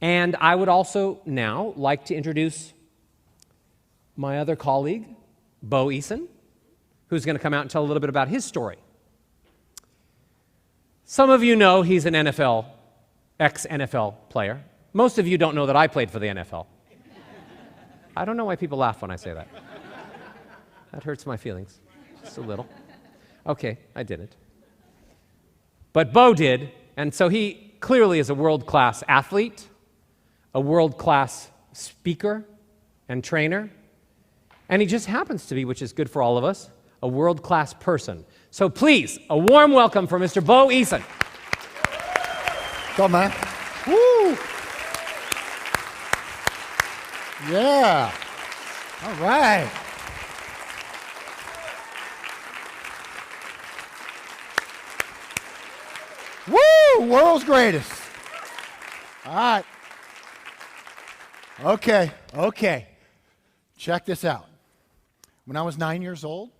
And I would also now like to introduce my other colleague, Bo Eason, who's going to come out and tell a little bit about his story. Some of you know he's an ex-NFL player. Most of you don't know that I played for the NFL. I don't know why people laugh when I say that. That hurts my feelings, just a little. Okay, I didn't. But Bo did, and so he clearly is a world-class athlete, a world-class speaker and trainer, and he just happens to be, which is good for all of us, a world-class person. So please, a warm welcome for Mr. Bo Eason. Come on, man. Woo! Yeah. All right. Woo! World's greatest. All right. Okay. Check this out. When I was 9 years old,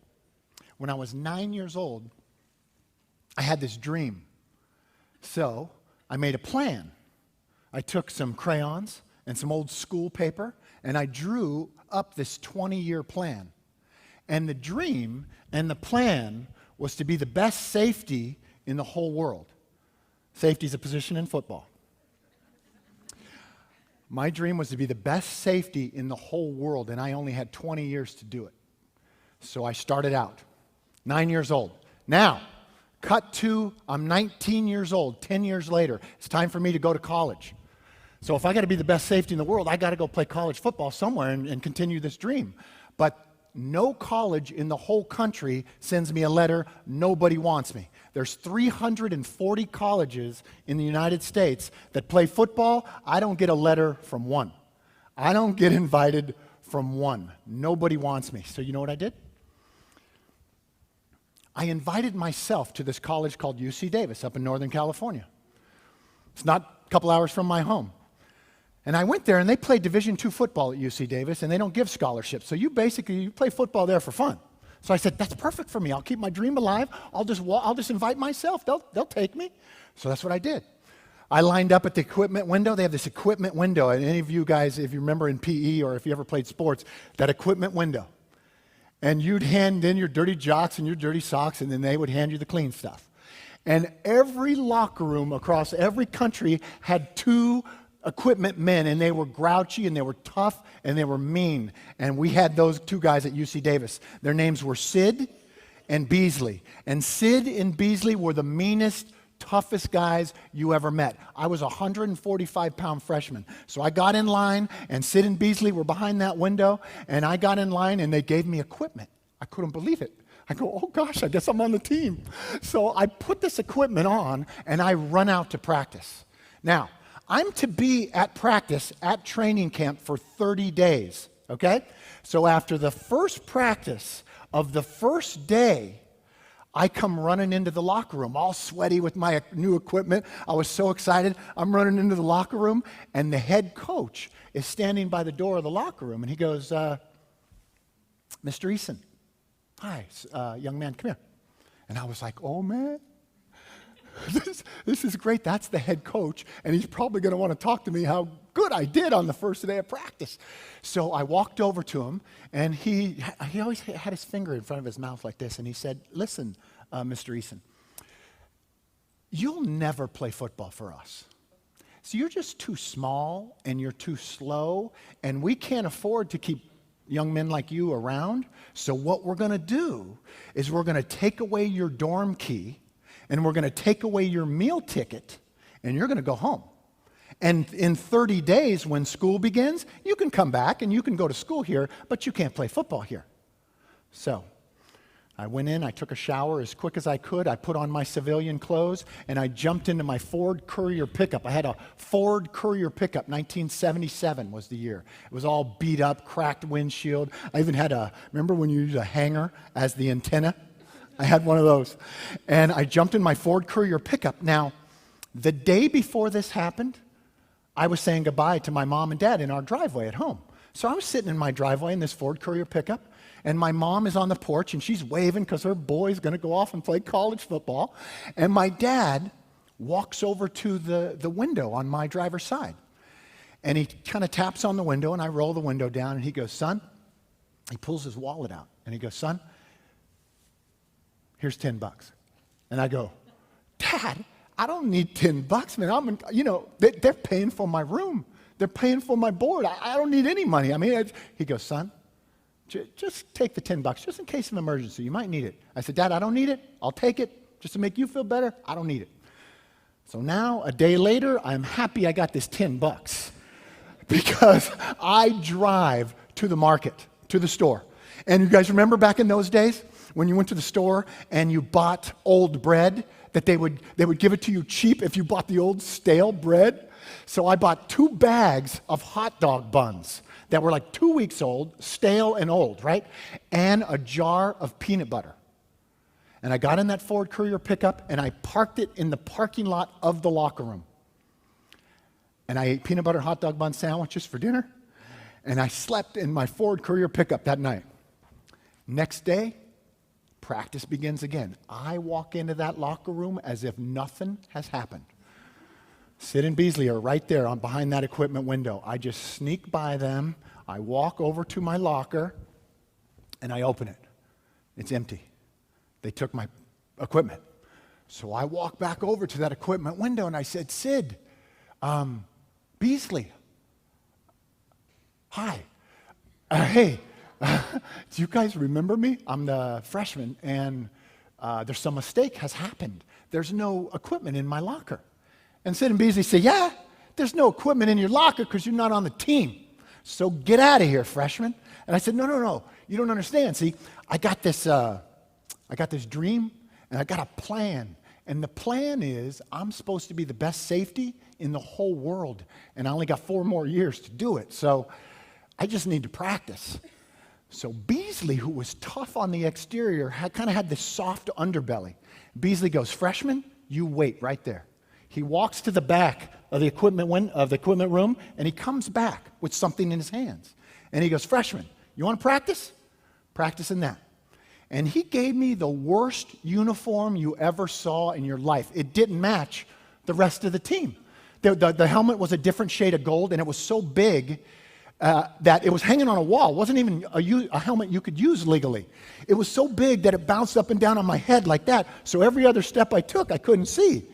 I had this dream. So I made a plan. I took some crayons and some old school paper, and I drew up this 20-year plan. And the dream and the plan was to be the best safety in the whole world. Safety is a position in football. My dream was to be the best safety in the whole world, and I only had 20 years to do it. So I started out, 9 years old. Now, cut to, I'm 19 years old, 10 years later. It's time for me to go to college. So if I got to be the best safety in the world, I got to go play college football somewhere and continue this dream. But no college in the whole country sends me a letter, nobody wants me. There's 340 colleges in the United States that play football. I don't get a letter from one. I don't get invited from one. Nobody wants me. So you know what I did? I invited myself to this college called UC Davis up in Northern California. It's not a couple hours from my home. And I went there, and they play Division II football at UC Davis, and they don't give scholarships. So you play football there for fun. So I said, that's perfect for me. I'll keep my dream alive. I'll just invite myself. They'll take me. So that's what I did. I lined up at the equipment window. They have this equipment window. And any of you guys, if you remember in PE or if you ever played sports, that equipment window. And you'd hand in your dirty jocks and your dirty socks, and then they would hand you the clean stuff. And every locker room across every country had two equipment men, and they were grouchy, and they were tough, and they were mean. And we had those two guys at UC Davis. Their names were Sid and Beasley. And Sid and Beasley were the meanest, toughest guys you ever met. I was a 145-pound freshman. So I got in line, and Sid and Beasley were behind that window, and I got in line, and they gave me equipment. I couldn't believe it. I go, oh gosh, I guess I'm on the team. So I put this equipment on, and I run out to practice. Now, I'm to be at practice at training camp for 30 days, okay? So after the first practice of the first day, I come running into the locker room, all sweaty with my new equipment. I was so excited. I'm running into the locker room, and the head coach is standing by the door of the locker room, and he goes, Mr. Eason, hi, young man, come here. And I was like, oh, man. This is great. That's the head coach, and he's probably going to want to talk to me how good I did on the first day of practice. So I walked over to him, and he always had his finger in front of his mouth like this, and he said, listen, Mr. Eason, you'll never play football for us. So you're just too small, and you're too slow, and we can't afford to keep young men like you around. So what we're going to do is we're going to take away your dorm key, and we're going to take away your meal ticket, and you're going to go home. And in 30 days, when school begins, you can come back and you can go to school here, but you can't play football here. So I went in, I took a shower as quick as I could, I put on my civilian clothes, and I jumped into my Ford Courier pickup. I had a Ford Courier pickup, 1977 was the year. It was all beat up, cracked windshield. I even had remember when you used a hanger as the antenna? I had one of those. And I jumped in my Ford Courier pickup. Now, the day before this happened, I was saying goodbye to my mom and dad in our driveway at home. So I was sitting in my driveway in this Ford Courier pickup, and my mom is on the porch, and she's waving because her boy's going to go off and play college football. And my dad walks over to the window on my driver's side. And he kind of taps on the window, and I roll the window down, and he goes, son, he pulls his wallet out, and he goes, son, here's $10. And I go, Dad, I don't need $10, man. They're paying for my room. They're paying for my board. I don't need any money. He goes, son, just take the $10, just in case of an emergency. You might need it. I said, Dad, I don't need it. I'll take it just to make you feel better. I don't need it. So now, a day later, I'm happy I got this $10 because I drive to the market, to the store. And you guys remember back in those days when you went to the store and you bought old bread, that they would give it to you cheap if you bought the old stale bread? So I bought 2 bags of hot dog buns that were like 2 weeks old, stale and old, right? And a jar of peanut butter. And I got in that Ford Courier pickup and I parked it in the parking lot of the locker room. And I ate peanut butter hot dog bun sandwiches for dinner. And I slept in my Ford Courier pickup that night. Next day, practice begins again. I walk into that locker room as if nothing has happened. Sid and Beasley are right there behind that equipment window. I just sneak by them. I walk over to my locker, and I open it. It's empty. They took my equipment. So I walk back over to that equipment window, and I said, Sid, Beasley, hi. Hey, do you guys remember me? I'm the freshman, and there's some mistake has happened. There's no equipment in my locker. And Sid and Beasley say, yeah, there's no equipment in your locker because you're not on the team. So get out of here, freshman. And I said, no, you don't understand. See, I got this dream, and I got a plan. And the plan is I'm supposed to be the best safety in the whole world, and I only got 4 more years to do it. So I just need to practice. So Beasley, who was tough on the exterior, kind of had this soft underbelly. Beasley goes, freshman, you wait right there. He walks to the back of the equipment room, and he comes back with something in his hands. And he goes, freshman, you want to practice? Practice in that. And he gave me the worst uniform you ever saw in your life. It didn't match the rest of the team. The helmet was a different shade of gold, and it was so big that it was hanging on a wall. It wasn't even a helmet you could use legally. It was so big that it bounced up and down on my head like that, so every other step I took, I couldn't see.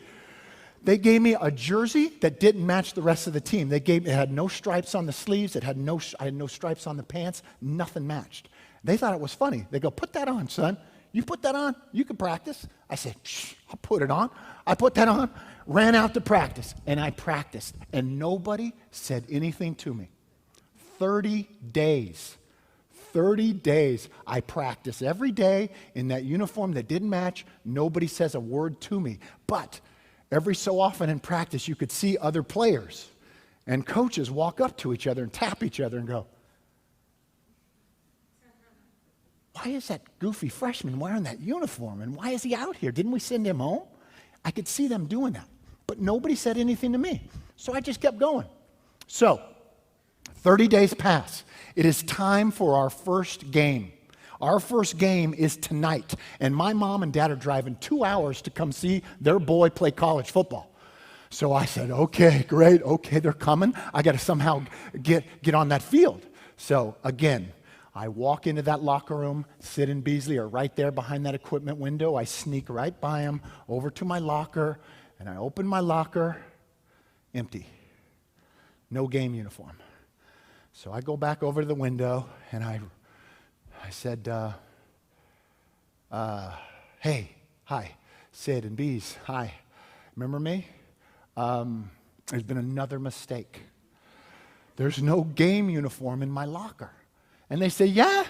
They gave me a jersey that didn't match the rest of the team. It had no stripes on the sleeves. I had no stripes on the pants. Nothing matched. They thought it was funny. They go, put that on, son. You put that on, you can practice. I said, shh, I'll put it on. I put that on, ran out to practice, and I practiced. And nobody said anything to me. 30 days. 30 days I practiced every day in that uniform that didn't match. Nobody says a word to me. But every so often in practice, you could see other players and coaches walk up to each other and tap each other and go, why is that goofy freshman wearing that uniform? And why is he out here? Didn't we send him home? I could see them doing that. But nobody said anything to me. So I just kept going. So 30 days pass. It is time for our first game. Our first game is tonight, and my mom and dad are driving 2 hours to come see their boy play college football. So I said, okay, great, okay, they're coming. I got to somehow get on that field. So again, I walk into that locker room. Sid and Beasley are right there behind that equipment window. I sneak right by them over to my locker, and I open my locker, empty. No game uniform. So I go back over to the window, and I said, hey, hi, Sid and Bees, hi. Remember me? There's been another mistake. There's no game uniform in my locker. And they say, yeah,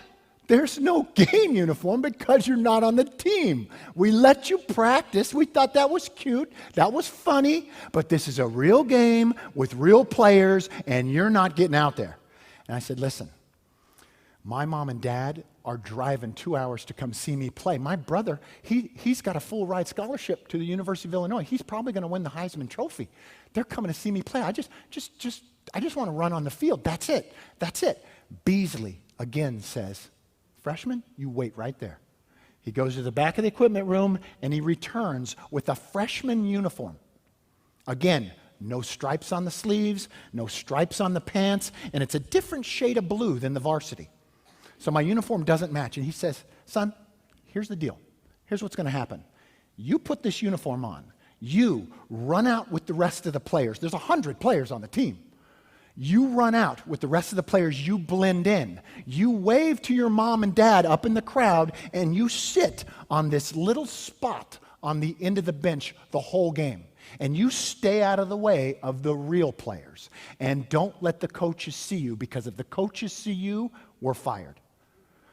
there's no game uniform because you're not on the team. We let you practice. We thought that was cute. That was funny. But this is a real game with real players, and you're not getting out there. And I said, listen, my mom and dad are driving 2 hours to come see me play. My brother, he's got a full ride scholarship to the University of Illinois. He's probably going to win the Heisman Trophy. They're coming to see me play. I just want to run on the field. That's it. That's it. Beasley again says, freshman, you wait right there. He goes to the back of the equipment room and he returns with a freshman uniform. Again, no stripes on the sleeves, no stripes on the pants, and it's a different shade of blue than the varsity. So my uniform doesn't match. And he says, son, here's the deal. Here's what's going to happen. You put this uniform on. You run out with the rest of the players. There's 100 players on the team. You run out with the rest of the players. You blend in. You wave to your mom and dad up in the crowd, and you sit on this little spot on the end of the bench the whole game. And you stay out of the way of the real players. And don't let the coaches see you, because if the coaches see you, we're fired.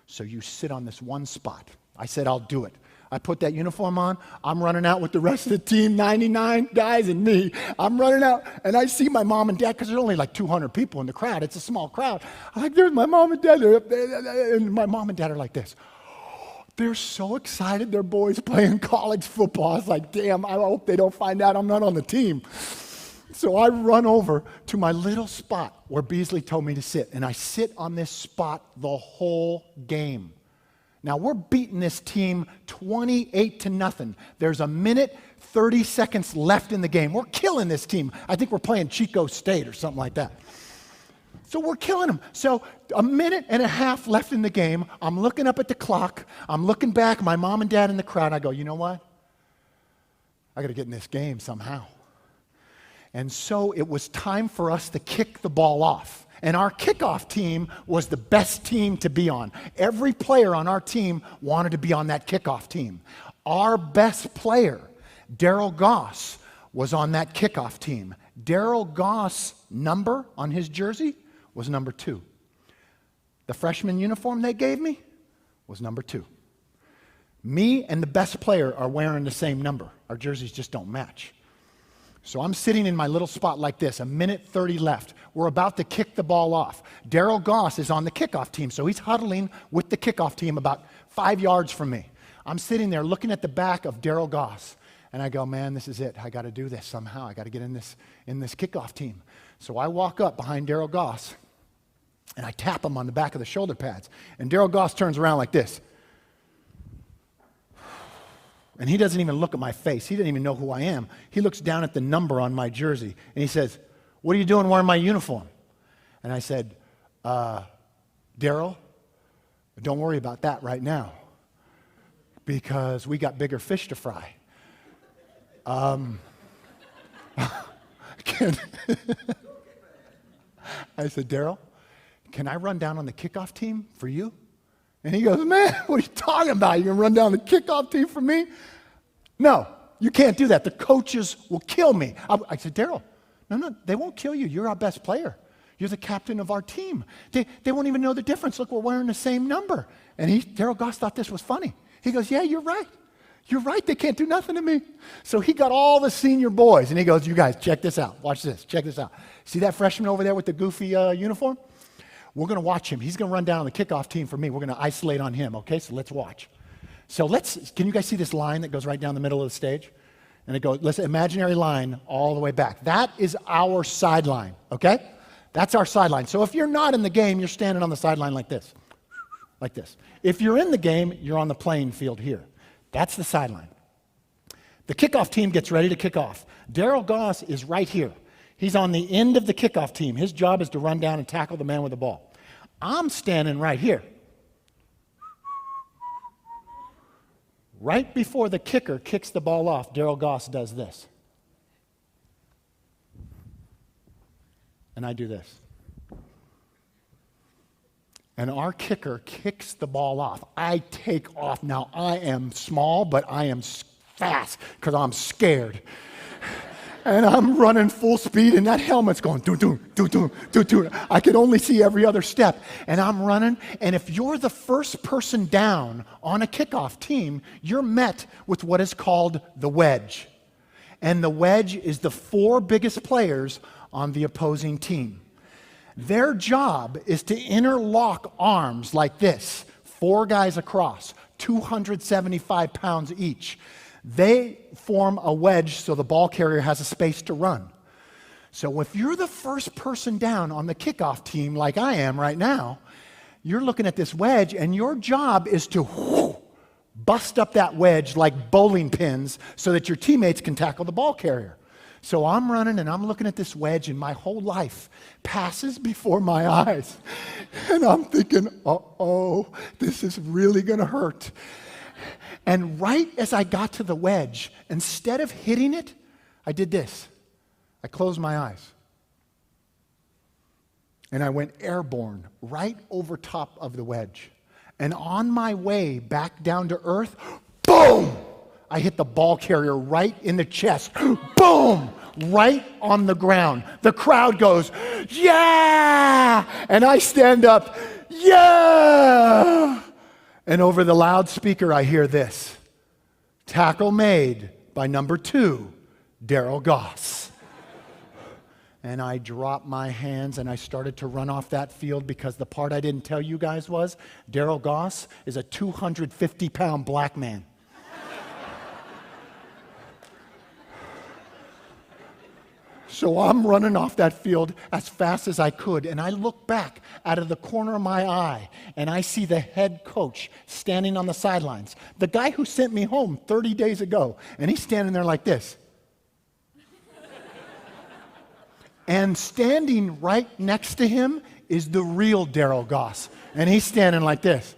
So you sit on this one spot. I said, I'll do it. I put that uniform on. I'm running out with the rest of the team, 99 guys and me. I'm running out, and I see my mom and dad, because there's only like 200 people in the crowd. It's a small crowd. I'm like, there's my mom and dad. They're up there. And my mom and dad are like this. They're so excited their boy's playing college football. I was like, damn, I hope they don't find out I'm not on the team. So I run over to my little spot where Beasley told me to sit, and I sit on this spot the whole game. Now, we're beating this team 28-0. There's a minute, 30 seconds left in the game. We're killing this team. I think we're playing Chico State or something like that. So we're killing them. So a minute and a half left in the game. I'm looking up at the clock. I'm looking back, my mom and dad in the crowd. I go, you know what? I got to get in this game somehow. And so it was time for us to kick the ball off. And our kickoff team was the best team to be on. Every player on our team wanted to be on that kickoff team. Our best player, Daryl Goss, was on that kickoff team. Daryl Goss' number on his jersey was number 2. The freshman uniform they gave me was number 2. Me and the best player are wearing the same number. Our jerseys just don't match. So I'm sitting in my little spot like this, a minute 30 left. We're about to kick the ball off. Daryl Goss is on the kickoff team, so he's huddling with the kickoff team about 5 yards from me. I'm sitting there looking at the back of Daryl Goss, and I go, man, this is it. I got to do this somehow. I got to get in this kickoff team. So I walk up behind Daryl Goss, and I tap him on the back of the shoulder pads. And Daryl Goss turns around like this. And he doesn't even look at my face. He doesn't even know who I am. He looks down at the number on my jersey, and he says, what are you doing wearing my uniform? And I said, Daryl, don't worry about that right now, because we got bigger fish to fry. I said, Daryl, can I run down on the kickoff team for you? And he goes, man, what are you talking about? You're going to run down the kickoff team for me? No, you can't do that. The coaches will kill me. I said, Daryl, no, they won't kill you. You're our best player. You're the captain of our team. They won't even know the difference. Look, we're wearing the same number. And Daryl Goss thought this was funny. He goes, yeah, you're right. You're right. They can't do nothing to me. So he got all the senior boys, and he goes, you guys, check this out. Watch this. Check this out. See that freshman over there with the goofy uniform? We're going to watch him. He's going to run down on the kickoff team for me. We're going to isolate on him, okay? So let's watch. So can you guys see this line that goes right down the middle of the stage? And it goes, let's imaginary line all the way back. That is our sideline, okay? That's our sideline. So if you're not in the game, you're standing on the sideline like this. Like this. If you're in the game, you're on the playing field here. That's the sideline. The kickoff team gets ready to kick off. Daryl Goss is right here. He's on the end of the kickoff team. His job is to run down and tackle the man with the ball. I'm standing right here. Right before the kicker kicks the ball off, Daryl Goss does this. And I do this. And our kicker kicks the ball off. I take off. Now, I am small, but I am fast because I'm scared. And I'm running full speed, and that helmet's going, doo, doo, doo, doo, doo, doo. I could only see every other step. And I'm running, and if you're the first person down on a kickoff team, you're met with what is called the wedge. And the wedge is the 4 biggest players on the opposing team. Their job is to interlock arms like this, 4 guys across, 275 pounds each. They form a wedge so the ball carrier has a space to run. So if you're the first person down on the kickoff team like I am right now, you're looking at this wedge, and your job is to bust up that wedge like bowling pins so that your teammates can tackle the ball carrier. So I'm running and I'm looking at this wedge, and my whole life passes before my eyes. And I'm thinking, uh-oh, this is really going to hurt. And right as I got to the wedge, instead of hitting it, I did this. I closed my eyes. And I went airborne right over top of the wedge. And on my way back down to earth, boom! I hit the ball carrier right in the chest. Boom! Right on the ground. The crowd goes, yeah! And I stand up, yeah! And over the loudspeaker, I hear this. Tackle made by number 2, Daryl Goss. And I dropped my hands and I started to run off that field, because the part I didn't tell you guys was Daryl Goss is a 250-pound black man. So I'm running off that field as fast as I could, and I look back out of the corner of my eye, and I see the head coach standing on the sidelines, the guy who sent me home 30 days ago, and he's standing there like this. And standing right next to him is the real Daryl Goss, and he's standing like this.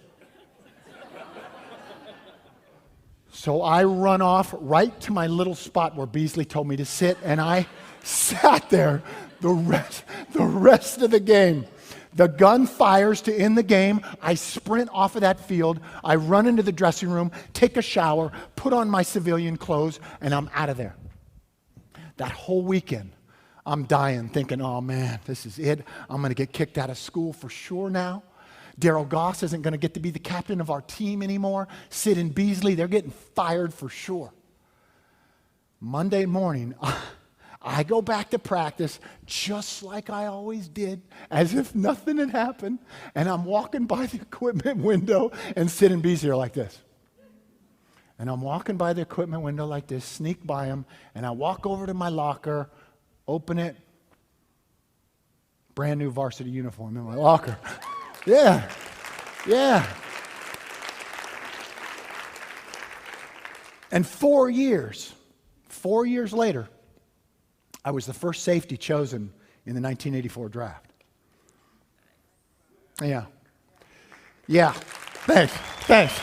So I run off right to my little spot where Beasley told me to sit, and I sat there the rest of the game. The gun fires to end the game. I sprint off of that field. I run into the dressing room, take a shower, put on my civilian clothes, and I'm out of there. That whole weekend, I'm dying thinking, oh man, this is it. I'm going to get kicked out of school for sure now. Daryl Goss isn't going to get to be the captain of our team anymore. Sid and Beasley, they're getting fired for sure. Monday morning, I go back to practice just like I always did, as if nothing had happened. And I'm walking by the equipment window, and Sid and Beasley are like this. And I'm walking by the equipment window like this, sneak by them, and I walk over to my locker, open it, brand new varsity uniform in my locker. Yeah. And 4 years later, I was the first safety chosen in the 1984 draft. Yeah. Thanks.